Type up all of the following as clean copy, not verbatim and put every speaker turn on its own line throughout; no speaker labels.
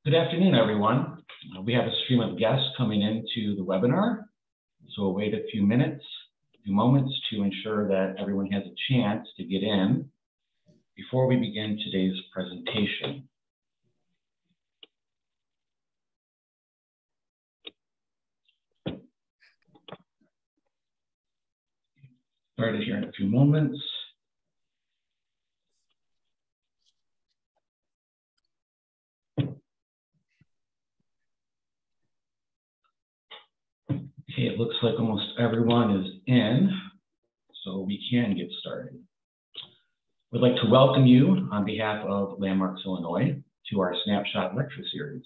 Good afternoon, everyone. We have a stream of guests coming into the webinar, so we'll wait a few moments to ensure that everyone has a chance to get in before we begin today's presentation. Started here in a few moments. Okay, it looks like almost everyone is in, so we can get started. We'd like to welcome you on behalf of Landmarks Illinois to our Snapshot lecture series.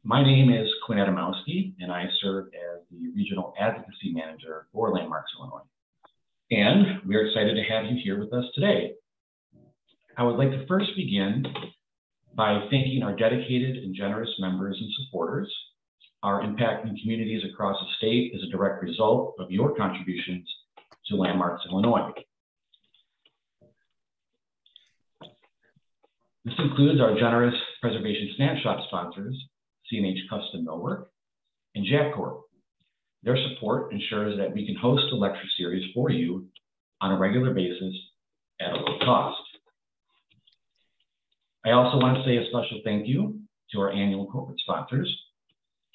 My name is Quinn Adamowski, and I serve as the Regional Advocacy Manager for Landmarks Illinois. And we're excited to have you here with us today. I would like to first begin by thanking our dedicated and generous members and supporters. Our impact in communities across the state is a direct result of your contributions to Landmarks Illinois. This includes our generous Preservation Snapshot sponsors, C&H Custom Millwork and Jack Corp. Their support ensures that we can host a lecture series for you on a regular basis at a low cost. I also want to say a special thank you to our annual corporate sponsors.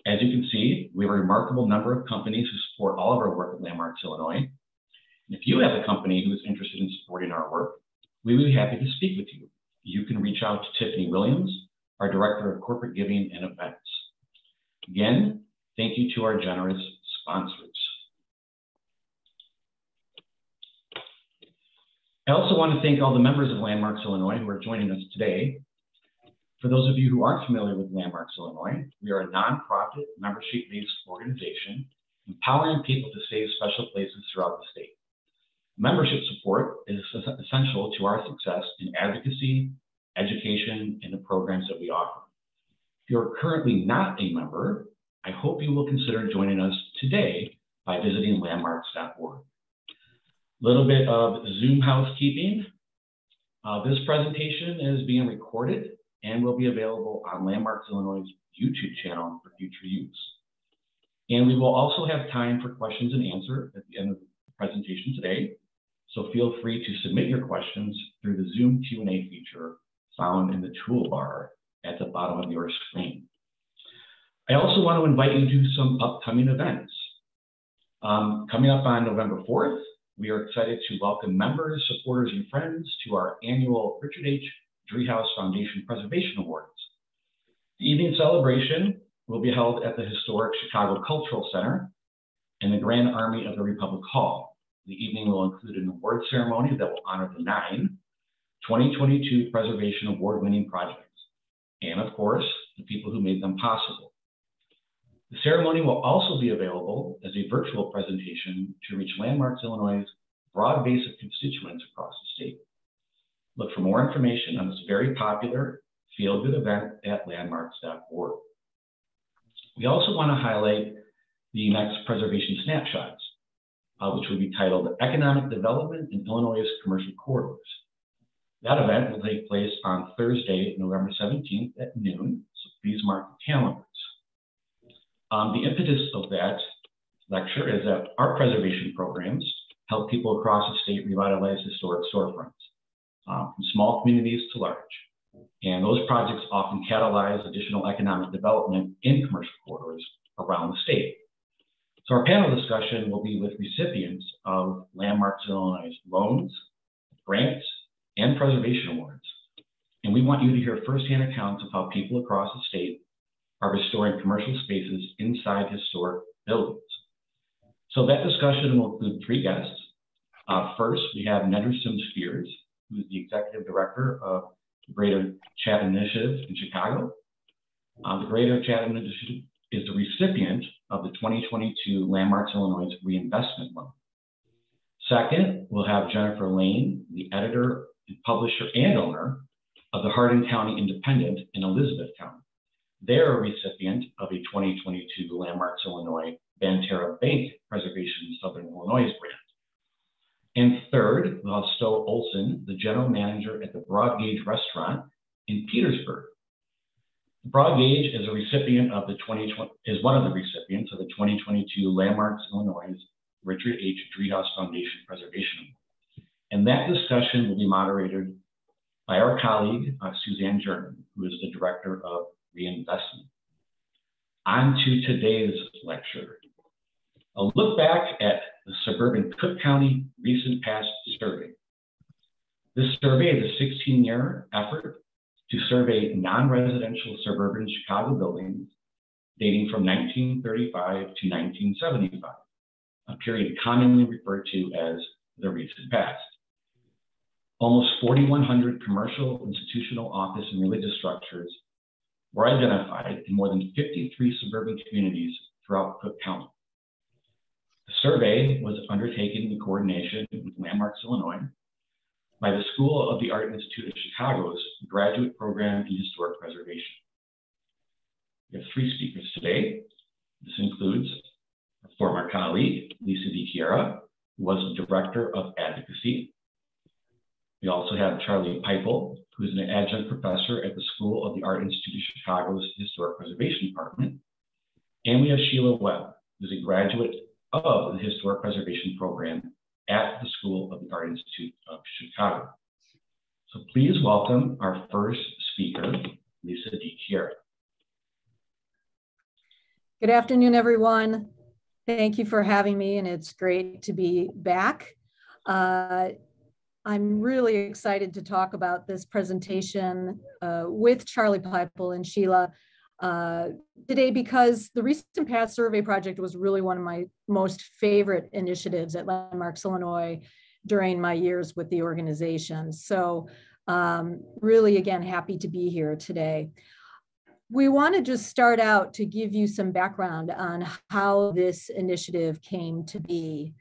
As you can see, we have a remarkable number of companies who support all of our work at Landmarks Illinois. And if you have a company who is interested in supporting our work, we would be happy to speak with you. You can reach out to Tiffany Williams, our Director of Corporate Giving and Events. Again, thank you to our generous sponsors. I also want to thank all the members of Landmarks Illinois who are joining us today. For those of you who aren't familiar with Landmarks Illinois, we are a nonprofit, membership-based organization empowering people to save special places throughout the state. Membership support is essential to our success in advocacy, education, and the programs that we offer. If you're currently not a member, I hope you will consider joining us today by visiting landmarks.org. A little bit of Zoom housekeeping. This presentation is being recorded and will be available on Landmarks Illinois' YouTube channel for future use. And we will also have time for questions and answers at the end of the presentation today. So feel free to submit your questions through the Zoom Q&A feature found in the toolbar at the bottom of your screen. I also want to invite you to some upcoming events. Coming up on November 4th, we are excited to welcome members, supporters, and friends to our annual Richard H. Driehaus Foundation Preservation Awards. The evening celebration will be held at the historic Chicago Cultural Center and the Grand Army of the Republic Hall. The evening will include an award ceremony that will honor the 9 2022 Preservation Award-winning projects, and of course, the people who made them possible. The ceremony will also be available as a virtual presentation to reach Landmarks Illinois' broad base of constituents across the state. Look for more information on this very popular feel-good event at landmarks.org. We also want to highlight the next Preservation Snapshots, which will be titled Economic Development in Illinois' Commercial Corridors. That event will take place on Thursday, November 17th at noon, so please mark the calendars. The impetus of that lecture is that our preservation programs help people across the state revitalize historic storefronts, from small communities to large. And those projects often catalyze additional economic development in commercial corridors around the state. So our panel discussion will be with recipients of Landmarks Illinois' loans, grants, and preservation awards. And we want you to hear firsthand accounts of how people across the state are restoring commercial spaces inside historic buildings. So that discussion will include 3 guests. First, we have Nedra Sims-Spears, who is the Executive Director of the Greater Chatham Initiative in Chicago. The Greater Chatham Initiative is the recipient of the 2022 Landmarks Illinois Reinvestment Loan. Second, we'll have Jennifer Lane, the editor, publisher, and owner of the Hardin County Independent in Elizabeth County. They're a recipient of a 2022 Landmarks Illinois Banterra Bank Preservation Southern Illinois grant. And third, we'll have Stowe Olson, the general manager at the Broad Gauge Restaurant in Petersburg. Broad Gauge is a recipient of the one of the recipients of the 2022 Landmarks Illinois Richard H. Driehaus Foundation Preservation Award. And that discussion will be moderated by our colleague, Suzanne German, who is the Director of Reinvestment. On to today's lecture. A look back at the Suburban Cook County Recent Past Survey. This survey is a 16-year effort to survey non-residential suburban Chicago buildings dating from 1935 to 1975, a period commonly referred to as the recent past. Almost 4,100 commercial, institutional, office, and religious structures were identified in more than 53 suburban communities throughout Cook County. The survey was undertaken in coordination with Landmarks Illinois by the School of the Art Institute of Chicago's Graduate Program in Historic Preservation. We have 3 speakers today. This includes our former colleague, Lisa DiChiera, who was the Director of Advocacy. We also have Charlie Pipal, who is an adjunct professor at the School of the Art Institute of Chicago's Historic Preservation Department. And we have Sheila Webb, who is a graduate of the Historic Preservation Program at the School of the Art Institute of Chicago. So please welcome our first speaker, Lisa DiChiera.
Good afternoon, everyone. Thank you for having me, and it's great to be back. I'm really excited to talk about this presentation with Charlie Pipal and Sheila today, because the Recent Past Survey Project was really one of my most favorite initiatives at Landmarks Illinois during my years with the organization. So really, again, happy to be here today. We want to just start out to give you some background on how this initiative came to be.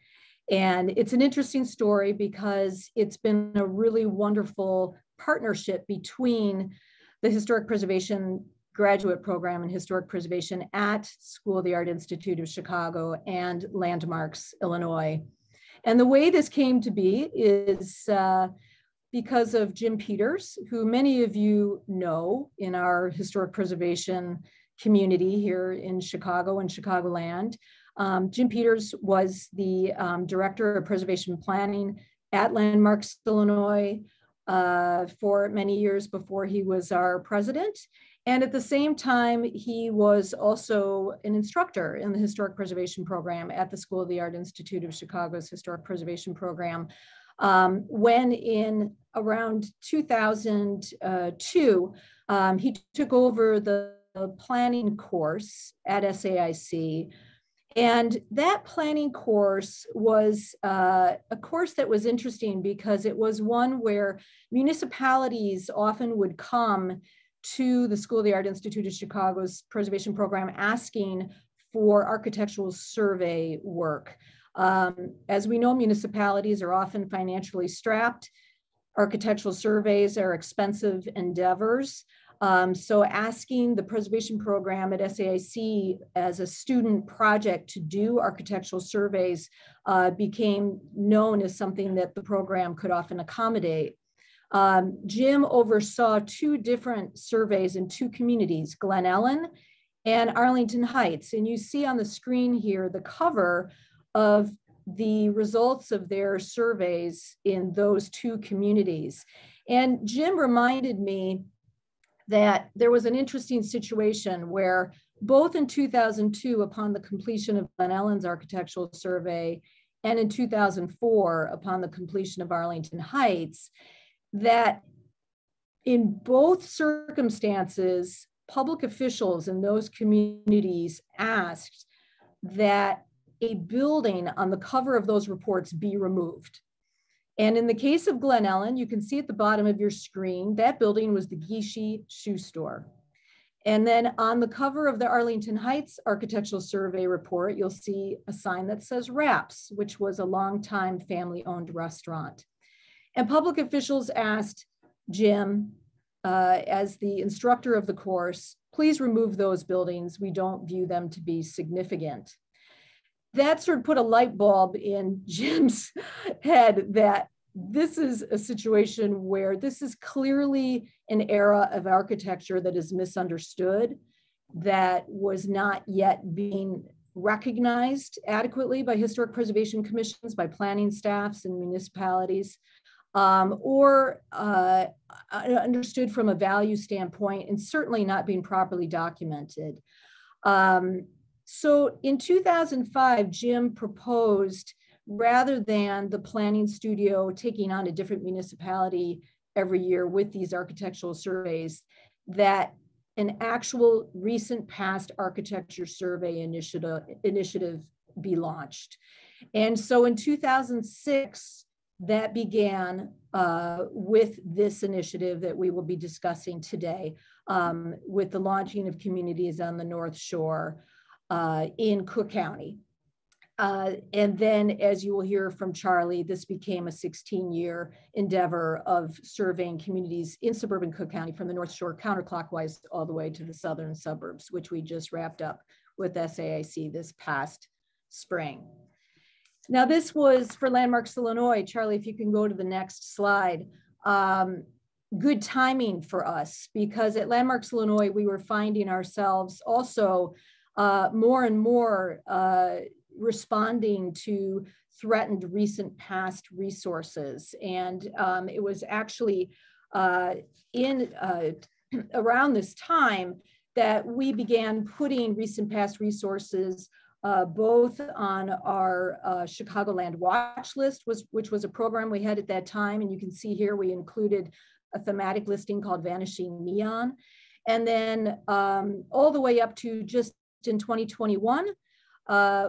And it's an interesting story because it's been a really wonderful partnership between the Historic Preservation Graduate Program in Historic Preservation at School of the Art Institute of Chicago and Landmarks Illinois. And the way this came to be is because of Jim Peters, who many of you know in our historic preservation community here in Chicago and Chicagoland. Jim Peters was the Director of Preservation Planning at Landmarks Illinois for many years before he was our president. And at the same time, he was also an instructor in the Historic Preservation Program at the School of the Art Institute of Chicago's Historic Preservation Program. When in around 2002, he took over the planning course at SAIC. And that planning course was a course that was interesting because it was one where municipalities often would come to the School of the Art Institute of Chicago's preservation program asking for architectural survey work. As we know, municipalities are often financially strapped. Architectural surveys are expensive endeavors. So asking the preservation program at SAIC as a student project to do architectural surveys became known as something that the program could often accommodate. Jim oversaw 2 different surveys in 2 communities, Glen Ellen and Arlington Heights. And you see on the screen here the cover of the results of their surveys in those 2 communities. And Jim reminded me that there was an interesting situation where both in 2002, upon the completion of Glen Ellen's architectural survey, and in 2004, upon the completion of Arlington Heights, that in both circumstances, public officials in those communities asked that a building on the cover of those reports be removed. And in the case of Glen Ellen, you can see at the bottom of your screen, that building was the Gishi Shoe Store. And then on the cover of the Arlington Heights Architectural Survey report, you'll see a sign that says Raps, which was a longtime family-owned restaurant. And public officials asked Jim, as the instructor of the course, please remove those buildings. We don't view them to be significant. That sort of put a light bulb in Jim's head that this is a situation where this is clearly an era of architecture that is misunderstood, that was not yet being recognized adequately by historic preservation commissions, by planning staffs and municipalities, or understood from a value standpoint, and certainly not being properly documented. So in 2005, Jim proposed, rather than the planning studio taking on a different municipality every year with these architectural surveys, that an actual recent past architecture survey initiative be launched. And so in 2006, that began with this initiative that we will be discussing today, with the launching of communities on the North Shore in Cook County. And then, as you will hear from Charlie, this became a 16-year endeavor of surveying communities in suburban Cook County from the North Shore counterclockwise all the way to the southern suburbs, which we just wrapped up with SAIC this past spring. Now, this was for Landmarks Illinois. Charlie, if you can go to the next slide. Good timing for us, because at Landmarks Illinois, we were finding ourselves also more and more responding to threatened recent past resources. And it was actually around this time that we began putting recent past resources both on our Chicagoland watch list, which was a program we had at that time. And you can see here we included a thematic listing called Vanishing Neon. And then all the way up to just in 2021,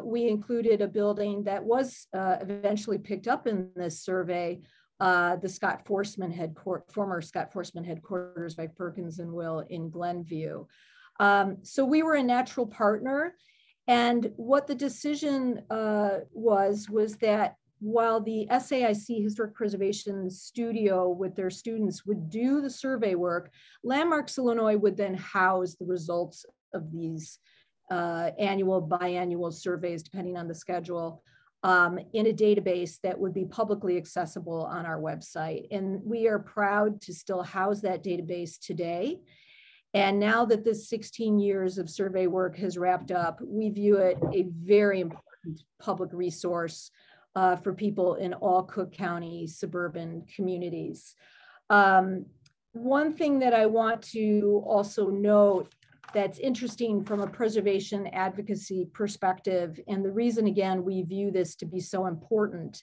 we included a building that was eventually picked up in this survey, the former Scott Forsman headquarters by Perkins and Will in Glenview. So we were a natural partner. And what the decision was that while the SAIC Historic Preservation Studio with their students would do the survey work, Landmarks Illinois would then house the results of these annual, biannual surveys, depending on the schedule, in a database that would be publicly accessible on our website. And we are proud to still house that database today. And now that this 16 years of survey work has wrapped up, we view it a very important public resource for people in all Cook County suburban communities. One thing that I want to also note that's interesting from a preservation advocacy perspective, and the reason, again, we view this to be so important,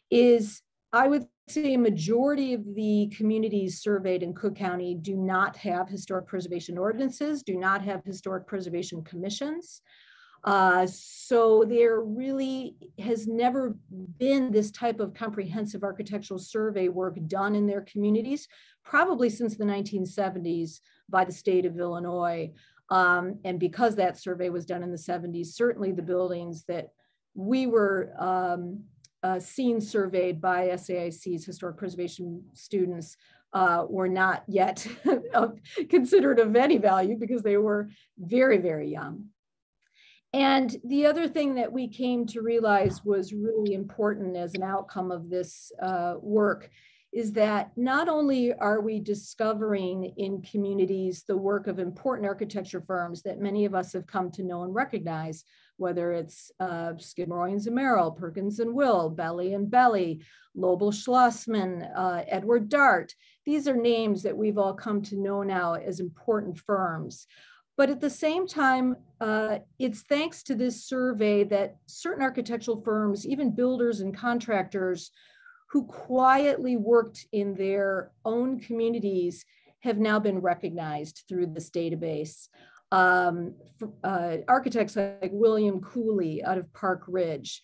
is I would say a majority of the communities surveyed in Cook County do not have historic preservation ordinances, do not have historic preservation commissions. So there really has never been this type of comprehensive architectural survey work done in their communities, probably since the 1970s by the state of Illinois. And because that survey was done in the 70s, certainly the buildings that we were seen surveyed by SAIC's historic preservation students were not yet considered of any value because they were very, very young. And the other thing that we came to realize was really important as an outcome of this work is that not only are we discovering in communities the work of important architecture firms that many of us have come to know and recognize, whether it's Skidmore, Owings & Merrill, Perkins & Will, Belly & Belly, Lobel Schlossman, Edward Dart. These are names that we've all come to know now as important firms. But at the same time, it's thanks to this survey that certain architectural firms, even builders and contractors who quietly worked in their own communities, have now been recognized through this database. Architects like William Cooley out of Park Ridge,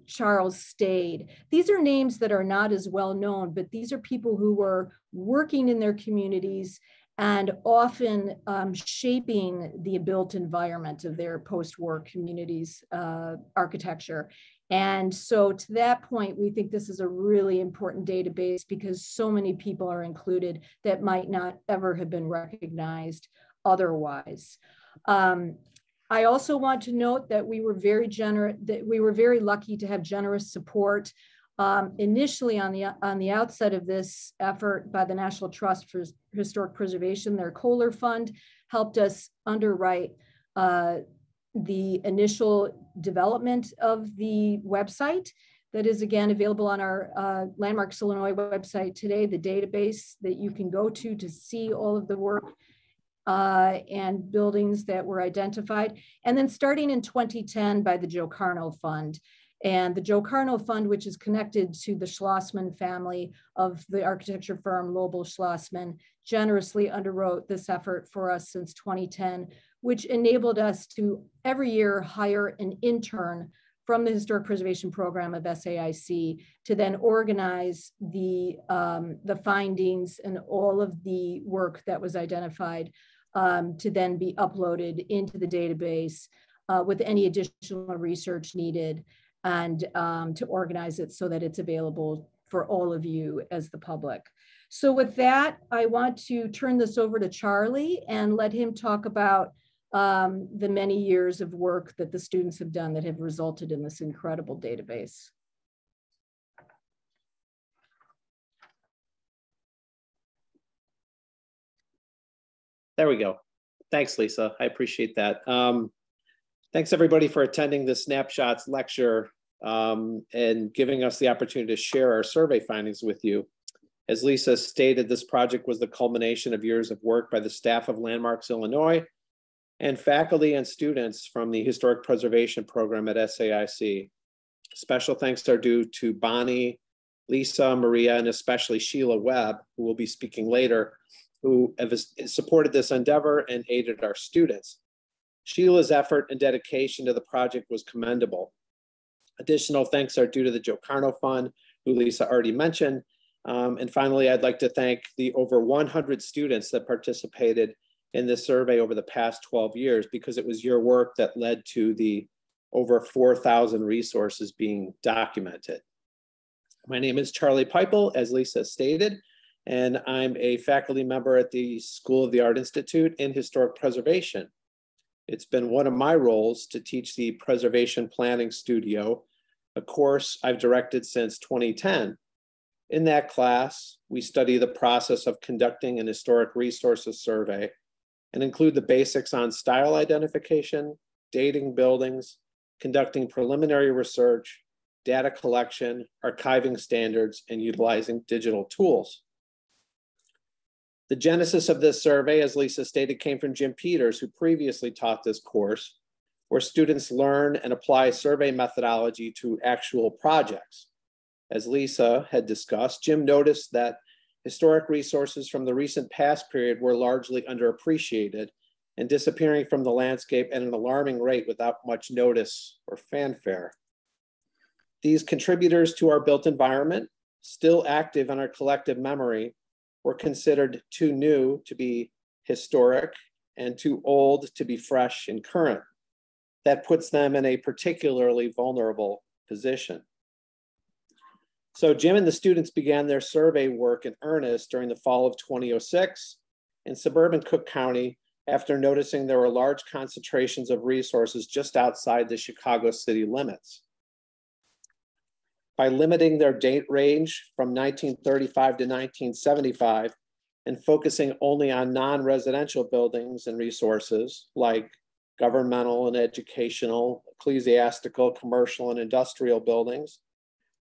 Charles Stade. These are names that are not as well known, but these are people who were working in their communities and often shaping the built environment of their post-war communities' architecture. And so to that point, we think this is a really important database because so many people are included that might not ever have been recognized otherwise. I also want to note that we were very lucky to have generous support Initially on the outset of this effort by the National Trust for Historic Preservation, their Kohler Fund helped us underwrite the initial development of the website that is again available on our Landmarks Illinois website today, the database that you can go to see all of the work and buildings that were identified. And then starting in 2010 by the Joe Carno Fund. And the Joe Carno Fund, which is connected to the Schlossman family of the architecture firm Lobel Schlossman, generously underwrote this effort for us since 2010, which enabled us to every year hire an intern from the Historic Preservation Program of SAIC to then organize the findings and all of the work that was identified to then be uploaded into the database with any additional research needed, and to organize it so that it's available for all of you as the public. So with that, I want to turn this over to Charlie and let him talk about the many years of work that the students have done that have resulted in this incredible database.
There we go. Thanks, Lisa. I appreciate that. Thanks everybody for attending the Snapshots lecture and giving us the opportunity to share our survey findings with you. As Lisa stated, this project was the culmination of years of work by the staff of Landmarks Illinois and faculty and students from the Historic Preservation Program at SAIC. Special thanks are due to Bonnie, Lisa, Maria, and especially Sheila Webb, who will be speaking later, who have supported this endeavor and aided our students. Sheila's effort and dedication to the project was commendable. Additional thanks are due to the Joe Carno Fund, who Lisa already mentioned. And finally, I'd like to thank the over 100 students that participated in this survey over the past 12 years, because it was your work that led to the over 4,000 resources being documented. My name is Charlie Pipal, as Lisa stated, and I'm a faculty member at the School of the Art Institute in Historic Preservation. It's been one of my roles to teach the Preservation Planning Studio, a course I've directed since 2010. In that class, we study the process of conducting an historic resources survey and include the basics on style identification, dating buildings, conducting preliminary research, data collection, archiving standards, and utilizing digital tools. The genesis of this survey, as Lisa stated, came from Jim Peters, who previously taught this course, where students learn and apply survey methodology to actual projects. As Lisa had discussed, Jim noticed that historic resources from the recent past period were largely underappreciated and disappearing from the landscape at an alarming rate without much notice or fanfare. These contributors to our built environment, still active in our collective memory, were considered too new to be historic and too old to be fresh and current. That puts them in a particularly vulnerable position. So Jim and the students began their survey work in earnest during the fall of 2006 in suburban Cook County after noticing there were large concentrations of resources just outside the Chicago city limits. By limiting their date range from 1935 to 1975 and focusing only on non-residential buildings and resources like governmental and educational, ecclesiastical, commercial, and industrial buildings,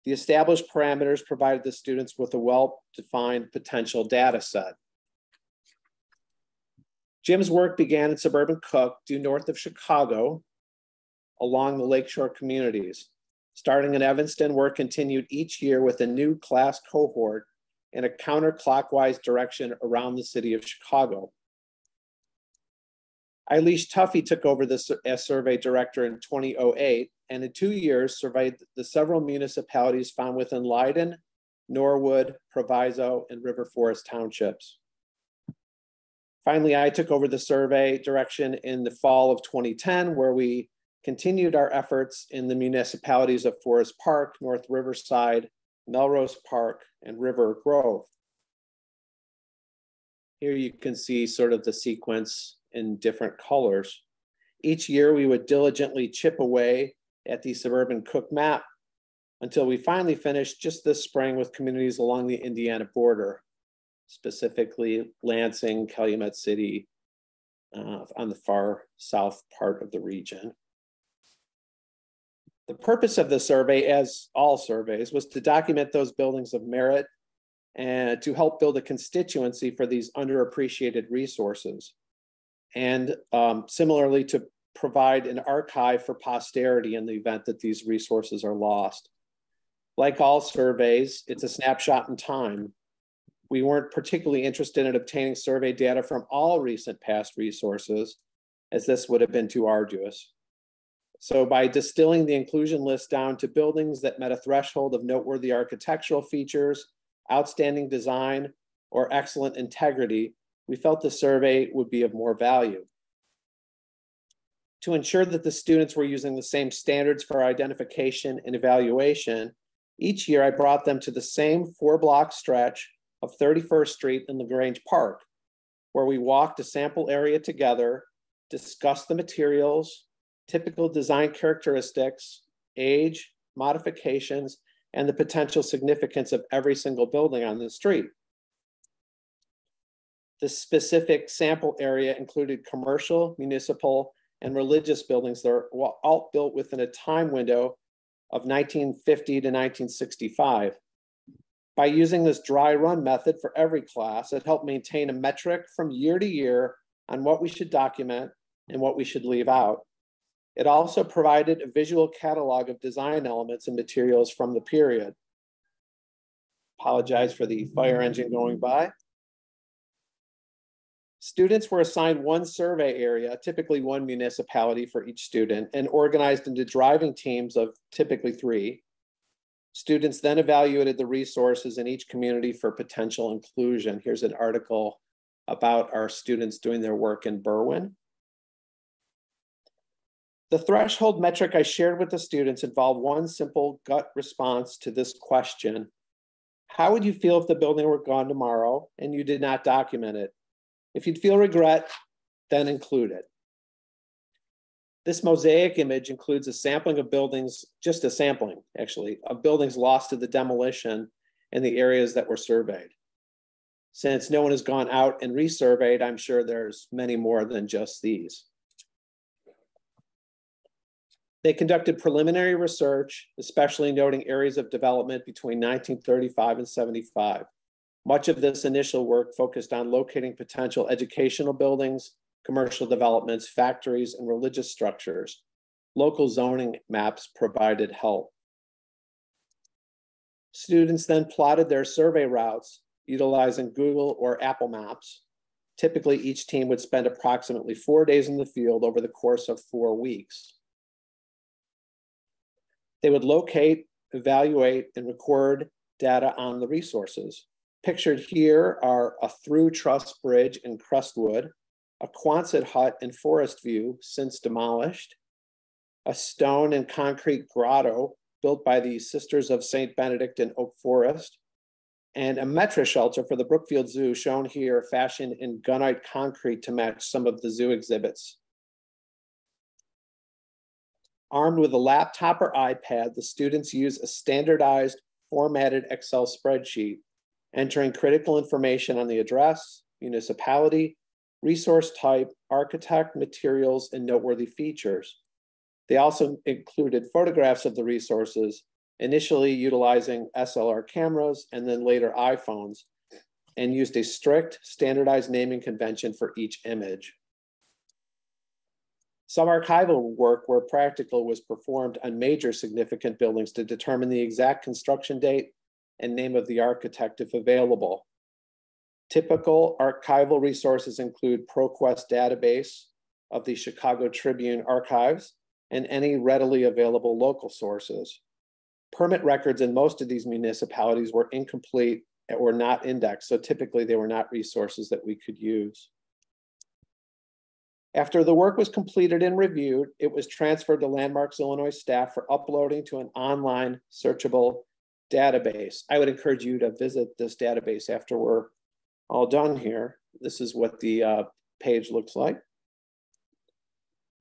the established parameters provided the students with a well-defined potential data set. Jim's work began in suburban Cook, due north of Chicago, along the lakeshore communities. Starting in Evanston, work continued each year with a new class cohort in a counterclockwise direction around the city of Chicago. Eilish Tuffy took over as survey director in 2008, and in 2 years surveyed the several municipalities found within Leiden, Norwood, Proviso, and River Forest townships. Finally, I took over the survey direction in the fall of 2010, where we continued our efforts in the municipalities of Forest Park, North Riverside, Melrose Park, and River Grove. Here you can see sort of the sequence in different colors. Each year we would diligently chip away at the suburban Cook map, until we finally finished just this spring with communities along the Indiana border, specifically Lansing, Calumet City, on the far south part of the region. The purpose of the survey, as all surveys, was to document those buildings of merit and to help build a constituency for these underappreciated resources. And similarly, to provide an archive for posterity in the event that these resources are lost. Like all surveys, it's a snapshot in time. We weren't particularly interested in obtaining survey data from all recent past resources, as this would have been too arduous. So by distilling the inclusion list down to buildings that met a threshold of noteworthy architectural features, outstanding design, or excellent integrity, we felt the survey would be of more value. To ensure that the students were using the same standards for identification and evaluation, each year I brought them to the same 4-block stretch of 31st Street in LaGrange Park, where we walked a sample area together, discussed the materials, typical design characteristics, age, modifications, and the potential significance of every single building on the street. The specific sample area included commercial, municipal, and religious buildings that are all built within a time window of 1950 to 1965. By using this dry run method for every class, it helped maintain a metric from year to year on what we should document and what we should leave out. It also provided a visual catalog of design elements and materials from the period. Apologize for the fire engine going by. Students were assigned one survey area, typically one municipality for each student, and organized into driving teams of typically 3. Students then evaluated the resources in each community for potential inclusion. Here's an article about our students doing their work in Berwyn. The threshold metric I shared with the students involved one simple gut response to this question: how would you feel if the building were gone tomorrow and you did not document it? If you'd feel regret, then include it. This mosaic image includes a sampling of buildings, just a sampling actually, of buildings lost to the demolition in the areas that were surveyed. Since no one has gone out and resurveyed, I'm sure there's many more than just these. They conducted preliminary research, especially noting areas of development between 1935 and 75. Much of this initial work focused on locating potential educational buildings, commercial developments, factories, and religious structures. Local zoning maps provided help. Students then plotted their survey routes utilizing Google or Apple Maps. Typically, each team would spend approximately 4 days in the field over the course of 4 weeks. They would locate, evaluate, and record data on the resources. Pictured here are a through truss bridge in Crestwood, a Quonset hut in Forest View, since demolished, a stone and concrete grotto built by the Sisters of St. Benedict in Oak Forest, and a Metra shelter for the Brookfield Zoo, shown here, fashioned in gunite concrete to match some of the zoo exhibits. Armed with a laptop or iPad, the students use a standardized formatted Excel spreadsheet, entering critical information on the address, municipality, resource type, architect, materials, and noteworthy features. They also included photographs of the resources, initially utilizing SLR cameras and then later iPhones, and used a strict standardized naming convention for each image. Some archival work where practical was performed on major significant buildings to determine the exact construction date and name of the architect if available. Typical archival resources include ProQuest database of the Chicago Tribune archives and any readily available local sources. Permit records in most of these municipalities were incomplete or not indexed, so typically they were not resources that we could use. After the work was completed and reviewed, it was transferred to Landmarks Illinois staff for uploading to an online searchable database. I would encourage you to visit this database after we're all done here. This is what the page looks like.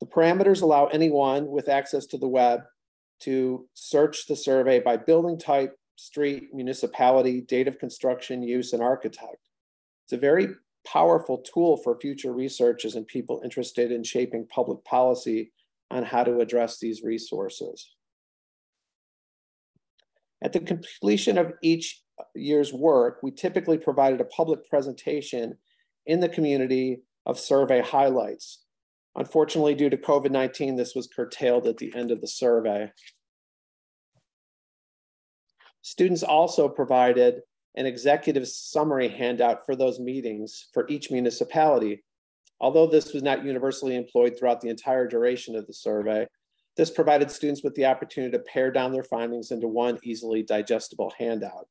The parameters allow anyone with access to the web to search the survey by building type, street, municipality, date of construction, use, and architect. It's a very powerful tool for future researchers and people interested in shaping public policy on how to address these resources. At the completion of each year's work, we typically provided a public presentation in the community of survey highlights. Unfortunately, due to COVID-19, this was curtailed at the end of the survey. Students also provided an executive summary handout for those meetings for each municipality. Although this was not universally employed throughout the entire duration of the survey, this provided students with the opportunity to pare down their findings into one easily digestible handout.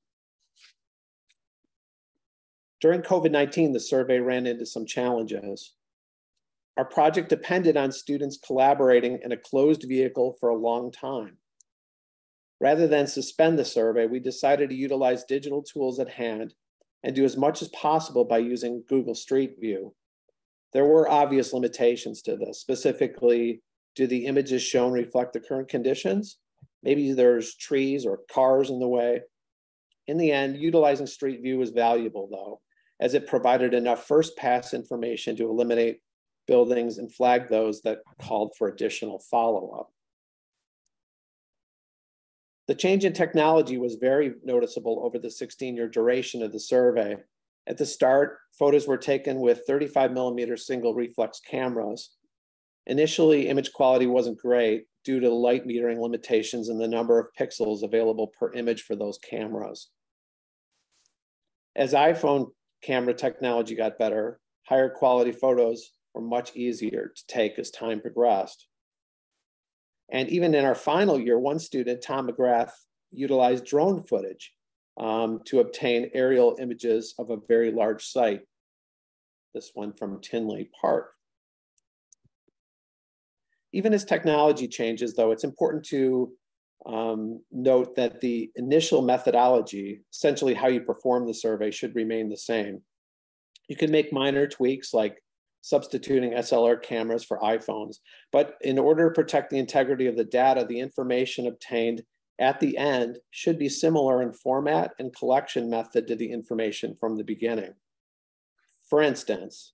During COVID-19, the survey ran into some challenges. Our project depended on students collaborating in a closed vehicle for a long time. Rather than suspend the survey, we decided to utilize digital tools at hand and do as much as possible by using Google Street View. There were obvious limitations to this. Specifically, do the images shown reflect the current conditions? Maybe there's trees or cars in the way. In the end, utilizing Street View was valuable though, as it provided enough first pass information to eliminate buildings and flag those that called for additional follow-up. The change in technology was very noticeable over the 16-year duration of the survey. At the start, photos were taken with 35mm single reflex cameras. Initially, image quality wasn't great due to light metering limitations and the number of pixels available per image for those cameras. As iPhone camera technology got better, higher quality photos were much easier to take as time progressed. And even in our final year, one student, Tom McGrath, utilized drone footage to obtain aerial images of a very large site. This one from Tinley Park. Even as technology changes, though, it's important to note that the initial methodology, essentially how you perform the survey, should remain the same. You can make minor tweaks like substituting SLR cameras for iPhones, but in order to protect the integrity of the data, the information obtained at the end should be similar in format and collection method to the information from the beginning. For instance,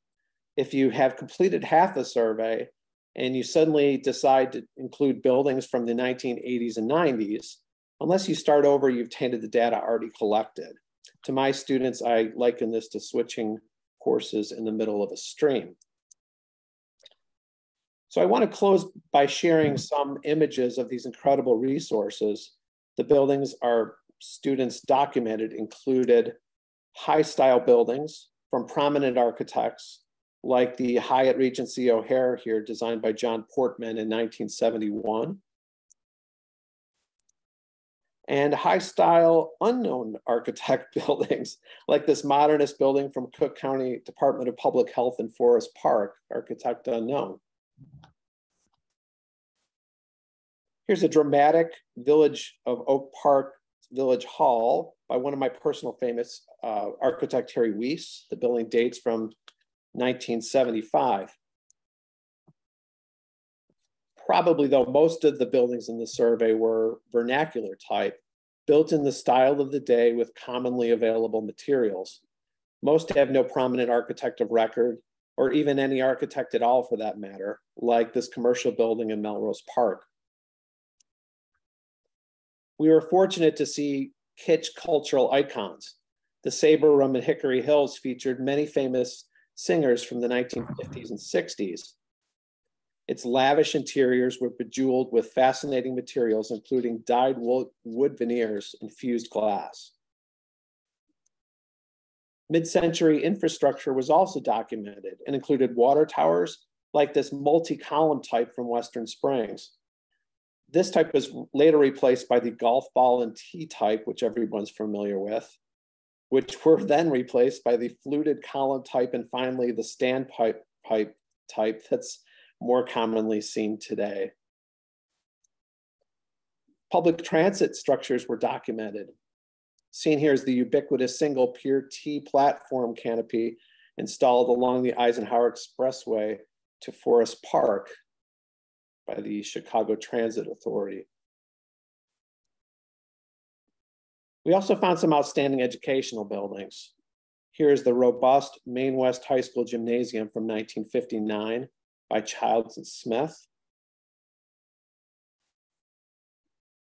if you have completed half the survey and you suddenly decide to include buildings from the 1980s and 90s, unless you start over, you've tainted the data already collected. To my students, I liken this to switching horses in the middle of a stream. So I want to close by sharing some images of these incredible resources. The buildings our students documented included high-style buildings from prominent architects, like the Hyatt Regency O'Hare here, designed by John Portman in 1971. And high-style unknown architect buildings, like this modernist building from Cook County Department of Public Health in Forest Park, architect unknown. Here's a dramatic Village of Oak Park Village Hall by one of my personal famous architect, Harry Weiss. The building dates from 1975. Probably though, most of the buildings in the survey were vernacular type, built in the style of the day with commonly available materials. Most have no prominent architect of record, or even any architect at all for that matter, like this commercial building in Melrose Park. We were fortunate to see kitsch cultural icons. The Sabre Room in Hickory Hills featured many famous singers from the 1950s and 60s. Its lavish interiors were bejeweled with fascinating materials, including dyed wood veneers and fused glass. Mid-century infrastructure was also documented and included water towers like this multi-column type from Western Springs. This type was later replaced by the golf ball and tee type, which everyone's familiar with, which were then replaced by the fluted column type and finally the standpipe type that's more commonly seen today. Public transit structures were documented. Seen here is the ubiquitous single pier T platform canopy installed along the Eisenhower Expressway to Forest Park by the Chicago Transit Authority. We also found some outstanding educational buildings. Here is the robust Maine West High School Gymnasium from 1959 by Childs and Smith.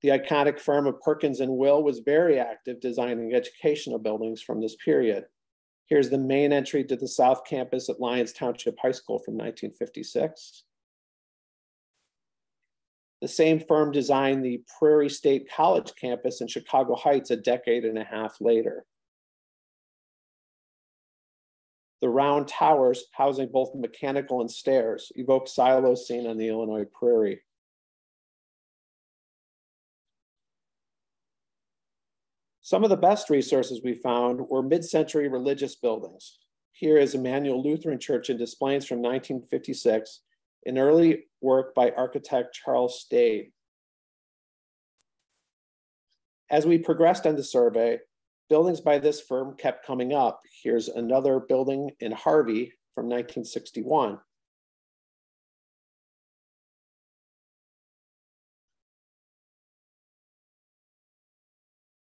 The iconic firm of Perkins and Will was very active designing educational buildings from this period. Here's the main entry to the South Campus at Lyons Township High School from 1956. The same firm designed the Prairie State College campus in Chicago Heights a decade and a half later. The round towers housing both mechanical and stairs evoke silos seen on the Illinois prairie. Some of the best resources we found were mid-century religious buildings. Here is Emmanuel Lutheran Church in Des Plaines from 1956, an early work by architect Charles Stade. As we progressed on the survey, buildings by this firm kept coming up. Here's another building in Harvey from 1961.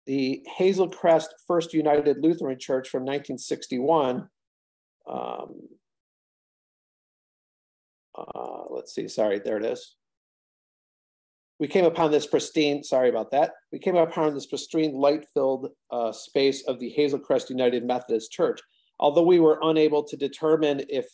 The Hazel Crest First United Lutheran Church from 1961. Let's see, sorry, there it is. We came upon this pristine, sorry about that. We came upon this pristine light-filled space of the Hazel Crest United Methodist Church. Although we were unable to determine if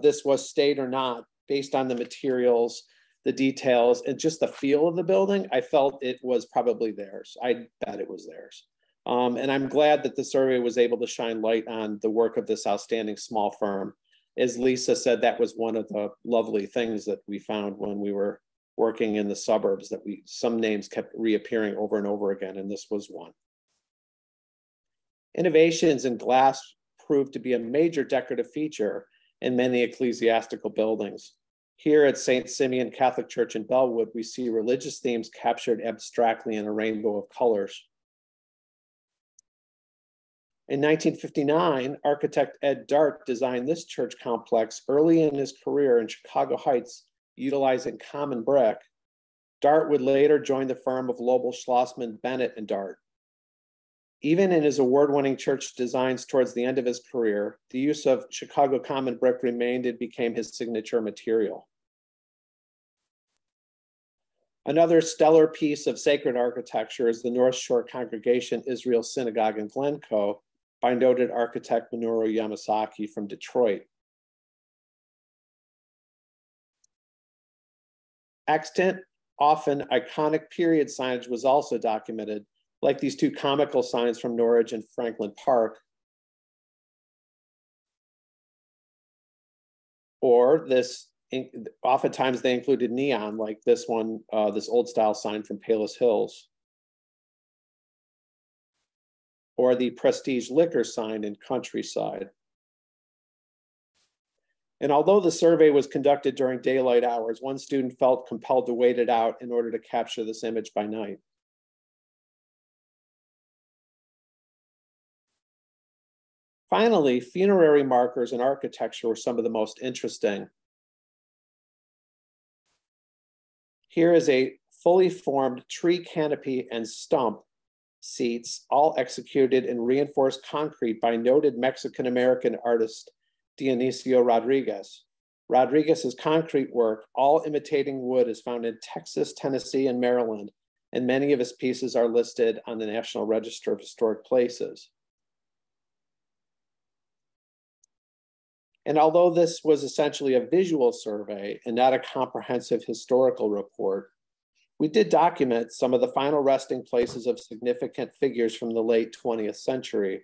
this was state or not, based on the materials, the details, and just the feel of the building, I felt it was probably theirs. I bet it was theirs. And I'm glad that the survey was able to shine light on the work of this outstanding small firm. As Lisa said, that was one of the lovely things that we found when we were working in the suburbs, that some names kept reappearing over and over again, and this was one. Innovations in glass proved to be a major decorative feature in many ecclesiastical buildings. Here at St. Simeon Catholic Church in Bellwood, we see religious themes captured abstractly in a rainbow of colors. In 1959, architect Ed Dart designed this church complex early in his career in Chicago Heights, utilizing common brick. Dart would later join the firm of Lobel, Schlossman, Bennett, and Dart. Even in his award-winning church designs towards the end of his career, the use of Chicago common brick remained and became his signature material. Another stellar piece of sacred architecture is the North Shore Congregation Israel Synagogue in Glencoe by noted architect Minoru Yamasaki from Detroit. Extant, often iconic period signage was also documented, like these two comical signs from Norwich and Franklin Park, or this, oftentimes they included neon, like this one, this old style sign from Palos Hills, or the Prestige Liquor sign in Countryside. And although the survey was conducted during daylight hours, one student felt compelled to wait it out in order to capture this image by night. Finally, funerary markers in architecture were some of the most interesting. Here is a fully formed tree canopy and stump seats, all executed in reinforced concrete by noted Mexican-American artist Dionisio Rodriguez. Rodriguez's concrete work, all imitating wood, is found in Texas, Tennessee, and Maryland, and many of his pieces are listed on the National Register of Historic Places. And although this was essentially a visual survey and not a comprehensive historical report, we did document some of the final resting places of significant figures from the late 20th century.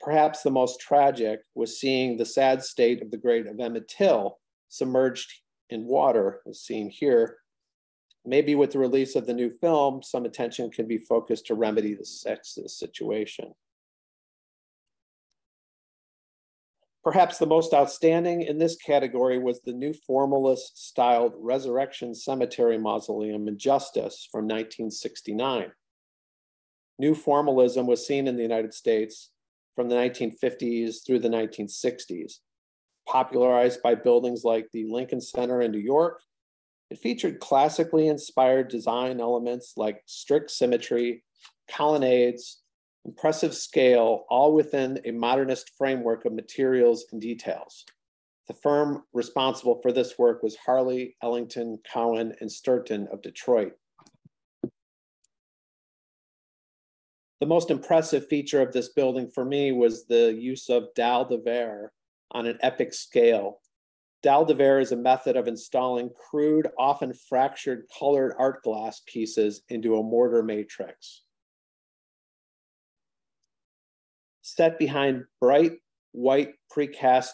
Perhaps the most tragic was seeing the sad state of the grave of Emmett Till submerged in water, as seen here. Maybe with the release of the new film, some attention can be focused to remedy the sexist situation. Perhaps the most outstanding in this category was the new formalist-styled Resurrection Cemetery Mausoleum in Justice from 1969. New formalism was seen in the United States from the 1950s through the 1960s. Popularized by buildings like the Lincoln Center in New York, it featured classically inspired design elements like strict symmetry, colonnades, Impressive scale, all within a modernist framework of materials and details. The firm responsible for this work was Harley, Ellington, Cowan, and Sturton of Detroit. The most impressive feature of this building for me was the use of dalle de verre on an epic scale. Dalle de verre is a method of installing crude, often fractured colored art glass pieces into a mortar matrix. Set behind bright white precast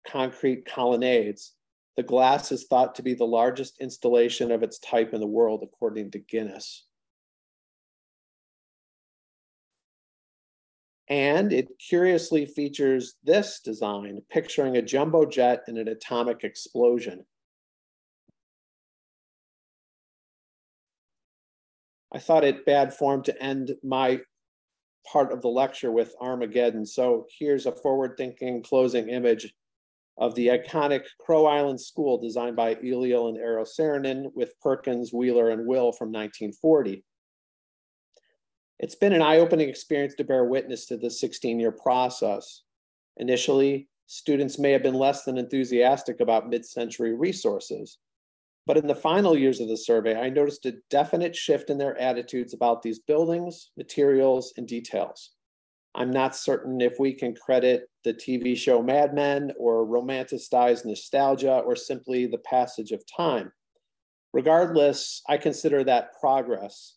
concrete colonnades, the glass is thought to be the largest installation of its type in the world, according to Guinness. And it curiously features this design, picturing a jumbo jet in an atomic explosion. I thought it bad form to end my part of the lecture with Armageddon. So here's a forward-thinking closing image of the iconic Crow Island School designed by Eliel and Eero Saarinen with Perkins, Wheeler, and Will from 1940. It's been an eye-opening experience to bear witness to this 16-year process. Initially, students may have been less than enthusiastic about mid-century resources, but in the final years of the survey, I noticed a definite shift in their attitudes about these buildings, materials, and details. I'm not certain if we can credit the TV show Mad Men or romanticized nostalgia or simply the passage of time. Regardless, I consider that progress.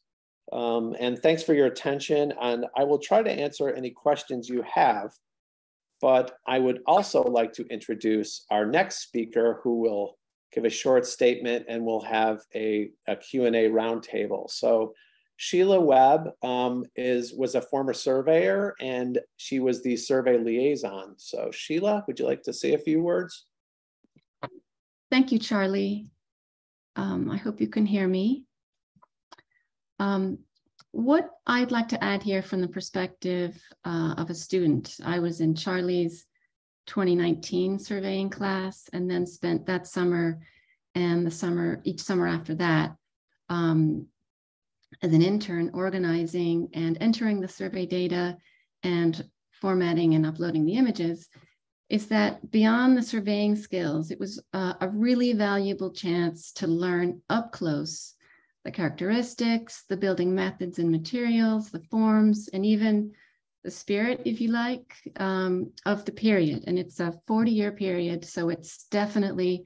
And thanks for your attention. And I will try to answer any questions you have, but I would also like to introduce our next speaker who will give a short statement and we'll have a Q&A roundtable. So Sheila Webb was a former surveyor and she was the survey liaison. So Sheila, would you like to say a few words?
Thank you, Charlie. I hope you can hear me. What I'd like to add here from the perspective of a student, I was in Charlie's 2019 surveying class and then spent that summer and each summer after that as an intern organizing and entering the survey data and formatting and uploading the images, is that beyond the surveying skills, it was a really valuable chance to learn up close the characteristics, the building methods and materials, the forms, and even the spirit, if you like, of the period. And it's a 40-year period, so it's definitely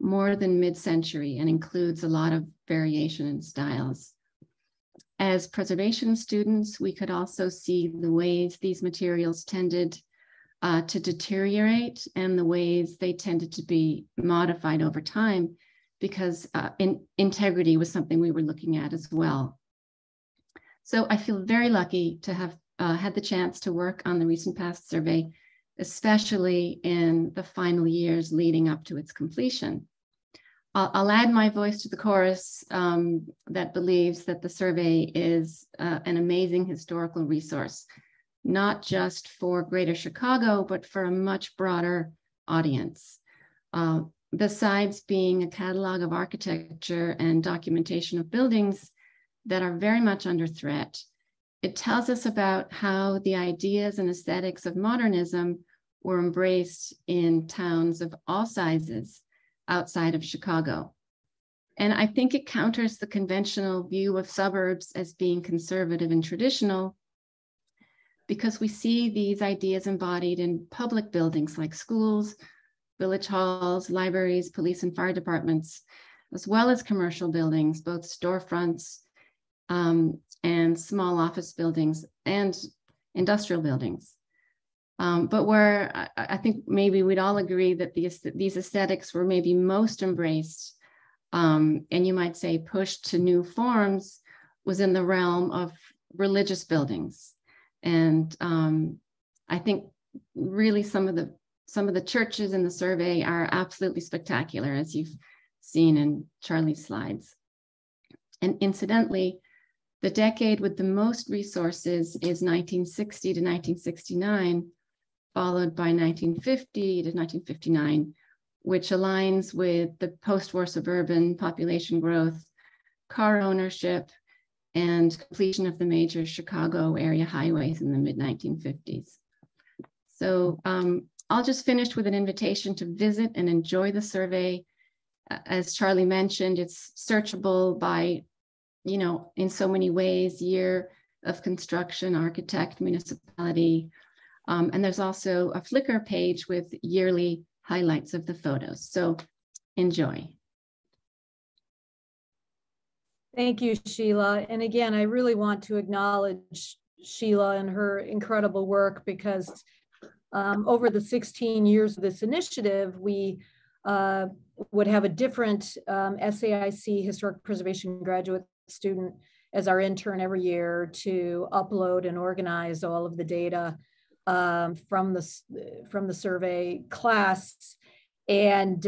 more than mid-century and includes a lot of variation in styles. As preservation students, we could also see the ways these materials tended to deteriorate and the ways they tended to be modified over time, because integrity was something we were looking at as well. So I feel very lucky to have had the chance to work on the recent past survey, especially in the final years leading up to its completion. I'll add my voice to the chorus that believes that the survey is an amazing historical resource, not just for Greater Chicago, but for a much broader audience. Besides being a catalog of architecture and documentation of buildings that are very much under threat, it tells us about how the ideas and aesthetics of modernism were embraced in towns of all sizes outside of Chicago. And I think it counters the conventional view of suburbs as being conservative and traditional, because we see these ideas embodied in public buildings like schools, village halls, libraries, police and fire departments, as well as commercial buildings, both storefronts and small office buildings and industrial buildings. But where I think maybe we'd all agree that these aesthetics were maybe most embraced, and you might say pushed to new forms, was in the realm of religious buildings. And I think really some of the churches in the survey are absolutely spectacular, as you've seen in Charlie's slides. And incidentally, the decade with the most resources is 1960 to 1969, followed by 1950 to 1959, which aligns with the post-war suburban population growth, car ownership, and completion of the major Chicago area highways in the mid-1950s. So I'll just finish with an invitation to visit and enjoy the survey. As Charlie mentioned, it's searchable by, you know, in so many ways: year of construction, architect, municipality. And there's also a Flickr page with yearly highlights of the photos. So enjoy.
Thank you, Sheila. And again, I really want to acknowledge Sheila and her incredible work, because over the 16 years of this initiative, we would have a different SAIC Historic Preservation graduate student as our intern every year to upload and organize all of the data from the survey class. And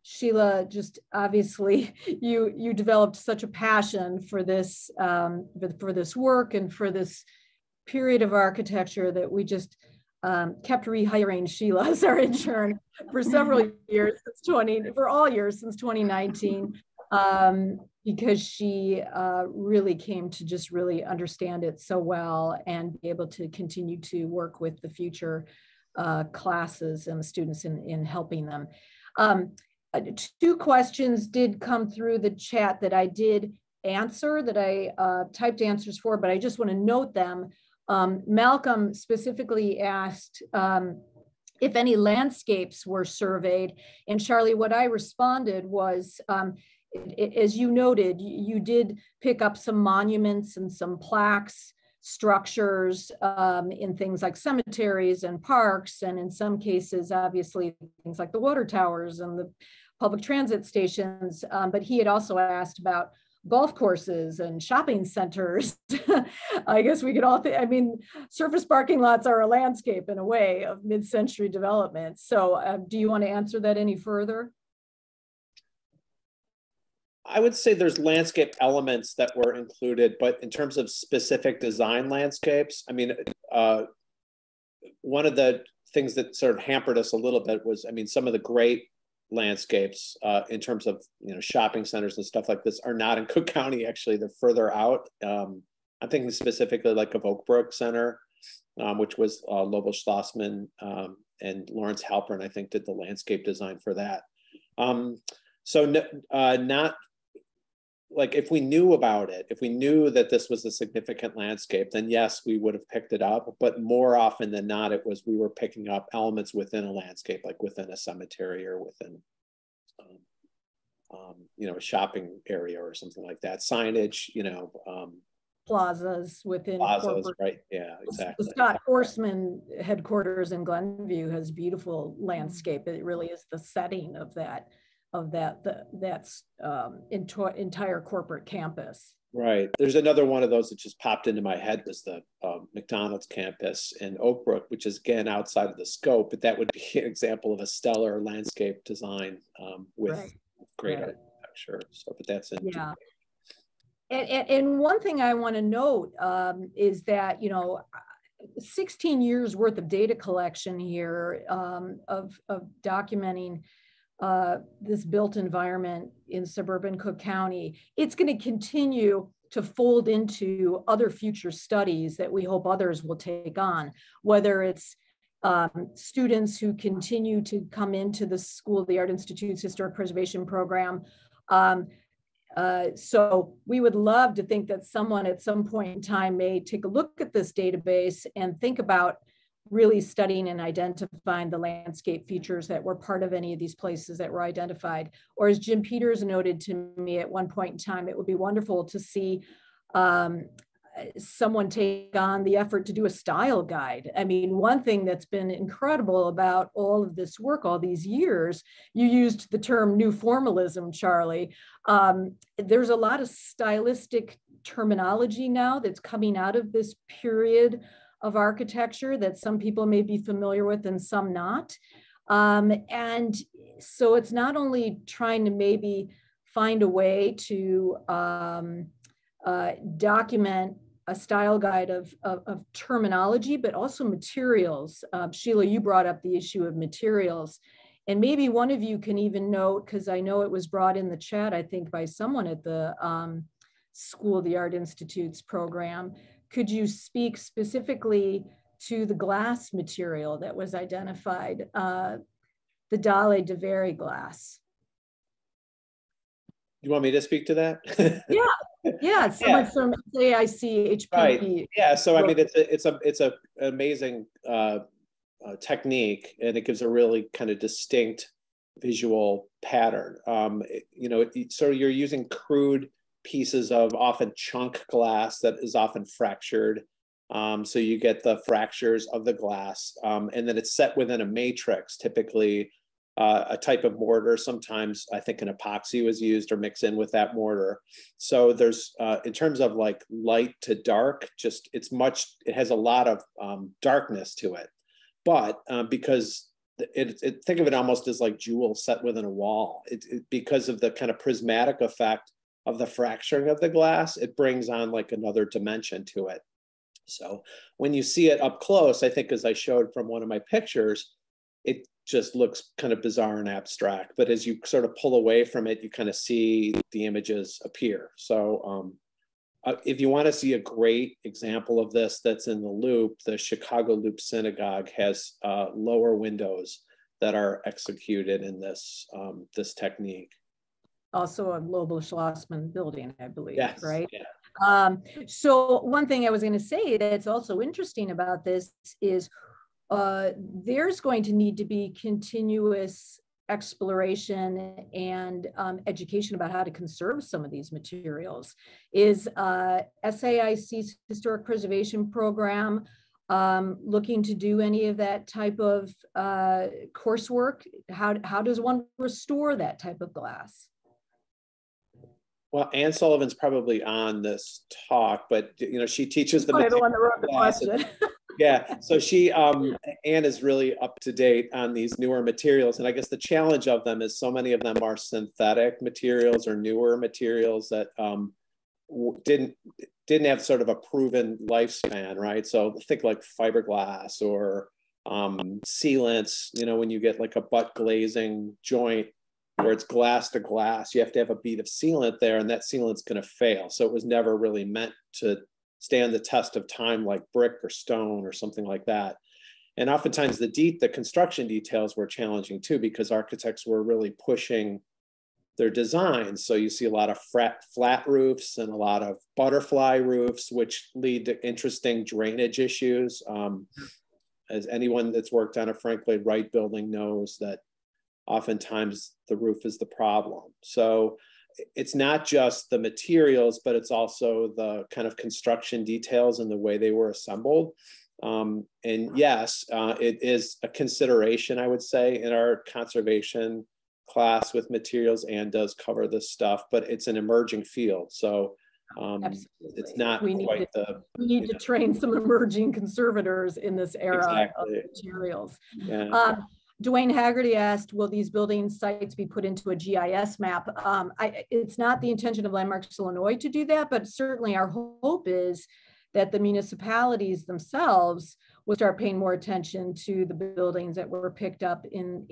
Sheila, just obviously you developed such a passion for this work and for this period of architecture that we just kept rehiring Sheila as our intern for several years, for all years since 2019, because she really came to just really understand it so well and be able to continue to work with the future classes and the students in helping them. Two questions did come through the chat that I did answer, that I typed answers for, but I just want to note them. Malcolm specifically asked if any landscapes were surveyed. And Charlie, what I responded was, as you noted, you did pick up some monuments and some plaques, structures in things like cemeteries and parks, and in some cases, obviously, things like the water towers and the public transit stations. But he had also asked about golf courses and shopping centers. I guess we could all think, I mean, surface parking lots are a landscape in a way of mid-century development. So do you want to answer that any further?
I would say there's landscape elements that were included, but in terms of specific design landscapes, I mean, one of the things that sort of hampered us a little bit was, I mean, some of the great landscapes in terms of, you know, shopping centers and stuff like this are not in Cook County. Actually, they're further out. I'm thinking specifically like of Oak Brook Center, which was Lobel Schlossman and Lawrence Halpern, I think, did the landscape design for that. So not like, if we knew about it, if we knew that this was a significant landscape, then yes, we would have picked it up. But more often than not, it was, we were picking up elements within a landscape, like within a cemetery or within, you know, a shopping area or something like that. Signage, you know.
Plazas within
plazas, right? Yeah, exactly.
The Scott Horseman headquarters in Glenview has beautiful landscape. It really is the setting of that entire corporate campus.
Right. There's another one of those that just popped into my head, was the McDonald's campus in Oak Brook, which is again outside of the scope, but that would be an example of a stellar landscape design with great architecture. So, but that's it.
Yeah. And one thing I want to note is that, you know, 16 years worth of data collection here of documenting this built environment in suburban Cook County. It's going to continue to fold into other future studies that we hope others will take on, whether it's students who continue to come into the School of the Art Institute's Historic Preservation Program. So we would love to think that someone at some point in time may take a look at this database and think about really studying and identifying the landscape features that were part of any of these places that were identified. Or as Jim Peters noted to me at one point in time, it would be wonderful to see someone take on the effort to do a style guide. I mean, one thing that's been incredible about all of this work, all these years, you used the term new formalism, Charlie. There's a lot of stylistic terminology now that's coming out of this period of architecture that some people may be familiar with and some not. And so it's not only trying to maybe find a way to document a style guide of terminology, but also materials. Sheila, you brought up the issue of materials. And maybe one of you can even note, because I know it was brought in the chat, I think by someone at the School of the Art Institute's program. Could you speak specifically to the glass material that was identified, the Dalle de Verre glass?
You want me to speak to that?
Yeah, someone from SAIC HP.
Right. Yeah. So I mean, it's an amazing technique, and it gives a really kind of distinct visual pattern. You know, so you're using crude pieces of often chunk glass that is often fractured. So you get the fractures of the glass, and then it's set within a matrix, typically a type of mortar. Sometimes I think an epoxy was used or mixed in with that mortar. So there's, in terms of like light to dark, just it has a lot of darkness to it. But because think of it almost as like jewels set within a wall. Because of the kind of prismatic effect of the fracturing of the glass, it brings on like another dimension to it. So when you see it up close, I think as I showed from one of my pictures, it just looks kind of bizarre and abstract. But as you sort of pull away from it, you kind of see the images appear. So if you want to see a great example of this that's in the Loop, the Chicago Loop Synagogue has lower windows that are executed in this, this technique.
Also a Global Schlossman building, I believe,
yes,
right?
Yeah.
So one thing I was going to say that's also interesting about this is there's going to need to be continuous exploration and education about how to conserve some of these materials. Is SAIC's Historic Preservation Program looking to do any of that type of coursework? How does one restore that type of glass?
Well, Ann Sullivan's probably on this talk, but you know, she teaches the
one that wrote the question.
Yeah, so Ann is really up to date on these newer materials, and I guess the challenge of them is so many of them are synthetic materials or newer materials that didn't have sort of a proven lifespan, right? So think like fiberglass or sealants. You know, when you get like a butt glazing joint where it's glass to glass, you have to have a bead of sealant there, and that sealant's going to fail. So it was never really meant to stand the test of time like brick or stone or something like that. And oftentimes the construction details were challenging too, because architects were really pushing their designs. So you see a lot of flat roofs and a lot of butterfly roofs, which lead to interesting drainage issues. As anyone that's worked on a Frank Lloyd Wright building knows, that oftentimes the roof is the problem. So it's not just the materials, but it's also the kind of construction details and the way they were assembled. And yes, it is a consideration, I would say, in our conservation class with materials, and does cover this stuff, but it's an emerging field. So it's not we need
to train some emerging conservators in this era of materials.
Yeah.
Dwayne Haggerty asked, will these building sites be put into a GIS map? It's not the intention of Landmarks Illinois to do that, but certainly our hope is that the municipalities themselves will start paying more attention to the buildings that were picked up in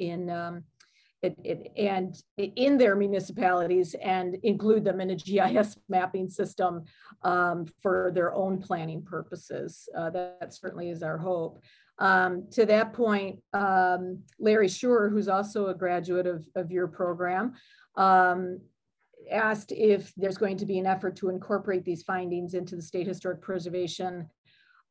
their municipalities and include them in a GIS mapping system for their own planning purposes. That certainly is our hope. To that point, Larry Schur, who's also a graduate of your program, asked if there's going to be an effort to incorporate these findings into the State Historic Preservation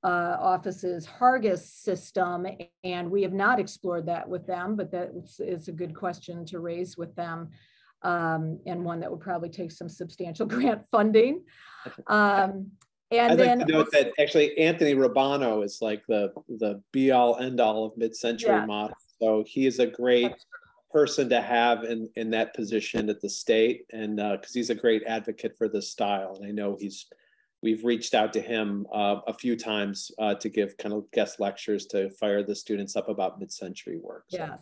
Office's Hargis system, and we have not explored that with them, but that is a good question to raise with them, and one that would probably take some substantial grant funding. And I'd like to
note that actually Anthony Rubano is like the be-all end-all of mid-century models. So he is a great person to have in that position at the state, and because he's a great advocate for this style. And I know we've reached out to him a few times to give kind of guest lectures to fire the students up about mid-century work. So.